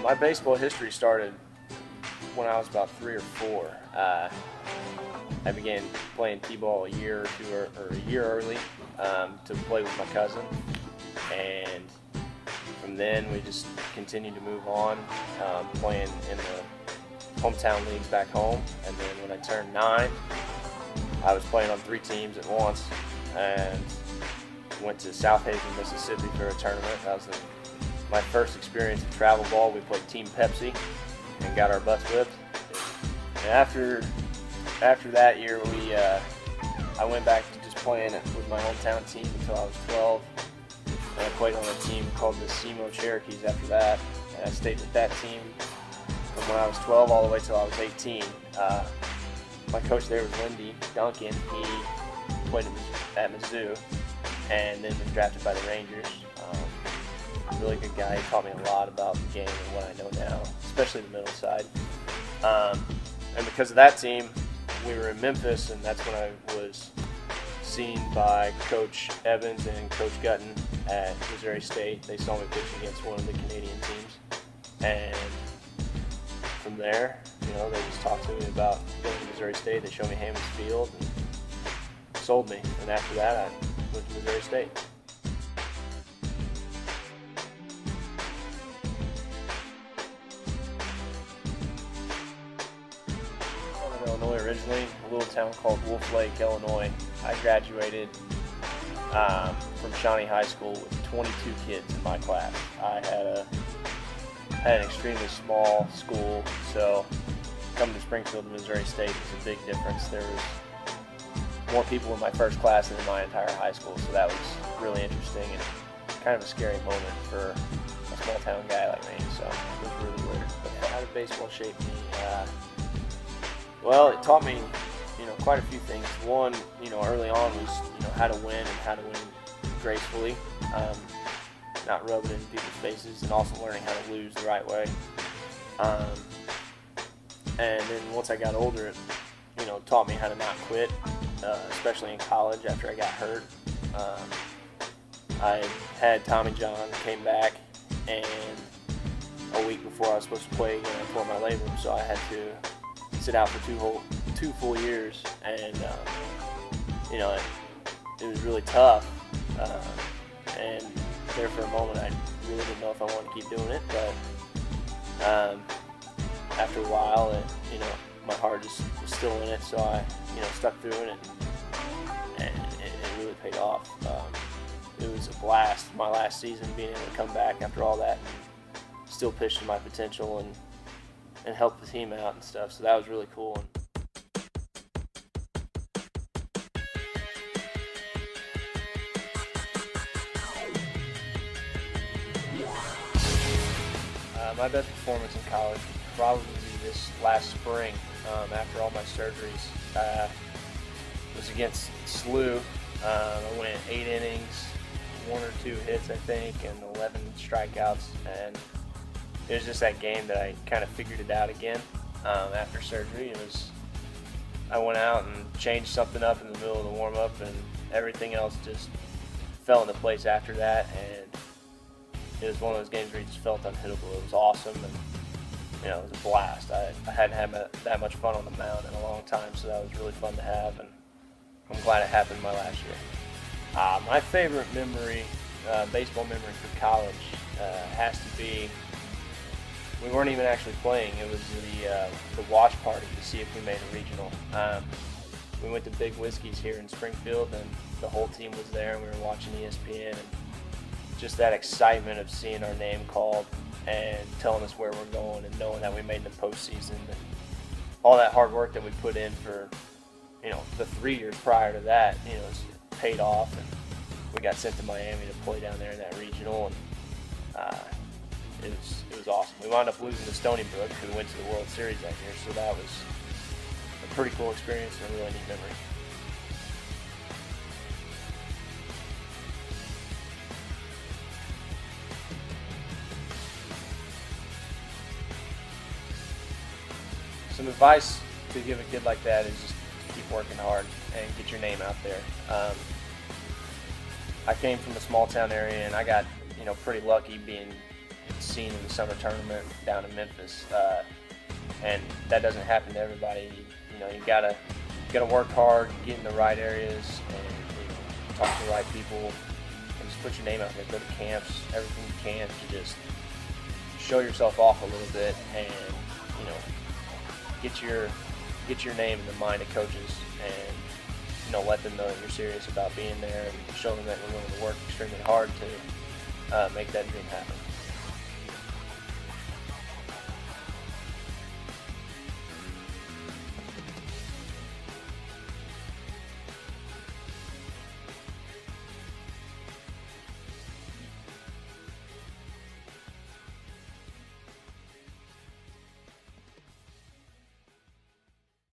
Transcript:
My baseball history started when I was about 3 or 4. I began playing t-ball a year early to play with my cousin, and from then we just continued to move on, playing in the hometown leagues back home. And then when I turned 9, I was playing on 3 teams at once, and went to South Haven, Mississippi for a tournament. That was my first experience in travel ball. We played Team Pepsi and got our butts whipped. And after that year, I went back to just playing with my hometown team until I was 12. And I played on a team called the SEMO Cherokees after that. And I stayed with that team from when I was 12 all the way till I was 18. My coach there was Lindy Duncan. He played at Mizzou and then was drafted by the Rangers. Really good guy. He taught me a lot about the game and what I know now, especially the middle side. And because of that team, we were in Memphis, and that's when I was seen by Coach Evans and Coach Gutton at Missouri State. They saw me pitch against one of the Canadian teams, and from there, they just talked to me about going to Missouri State. They showed me Hammons Field and sold me, and after that, I went to Missouri State. Illinois originally, a little town called Wolf Lake, Illinois. I graduated from Shawnee High School with 22 kids in my class. I had an extremely small school, so coming to Springfield, Missouri State was a big difference. There was more people in my first class than in my entire high school, so that was really interesting and kind of a scary moment for a small town guy like me, so it was really weird. But how did baseball shape me? Well, it taught me, quite a few things. One, early on was, how to win and how to win gracefully, not rubbing it in people's faces, and also learning how to lose the right way. And then once I got older, it, taught me how to not quit, especially in college after I got hurt. I had Tommy John, came back, and a week before I was supposed to play again, I tore my labrum, so I had to sit out for two full years, and it was really tough. And there for a moment, I really didn't know if I wanted to keep doing it. But after a while, my heart just was still in it, so I stuck through it, and it really paid off. It was a blast. My last season, being able to come back after all that, and still pitch to my potential and help the team out and stuff, so that was really cool. My best performance in college would probably be this last spring, after all my surgeries. Was against SLU. I went 8 innings, 1 or 2 hits I think, and 11 strikeouts, and it was just that game that I kind of figured it out again after surgery. I went out and changed something up in the middle of the warm-up, and everything else just fell into place after that, and it was one of those games where you just felt unhittable. It was awesome, and it was a blast. I hadn't had that much fun on the mound in a long time, so that was really fun to have, and I'm glad it happened my last year. My favorite memory, baseball memory for college, has to be, we weren't even actually playing. It was the watch party to see if we made a regional. We went to Big Whiskey's here in Springfield, and the whole team was there, and we were watching ESPN, and just that excitement of seeing our name called and telling us where we're going and knowing that we made the postseason, and all that hard work that we put in for the 3 years prior to that, it's paid off, and we got sent to Miami to play down there in that regional, and it was awesome. We wound up losing to Stony Brook, who went to the World Series that year, so that was a pretty cool experience and a really neat memory. Some advice to give a kid like that is just keep working hard and get your name out there. I came from a small town area, and I got pretty lucky being seen in the summer tournament down in Memphis, and that doesn't happen to everybody. You know, you gotta work hard, get in the right areas, and talk to the right people, and just put your name out there. Go to camps, everything you can to just show yourself off a little bit, and get your name in the mind of coaches, and let them know that you're serious about being there, and show them that you're willing to work extremely hard to make that dream happen.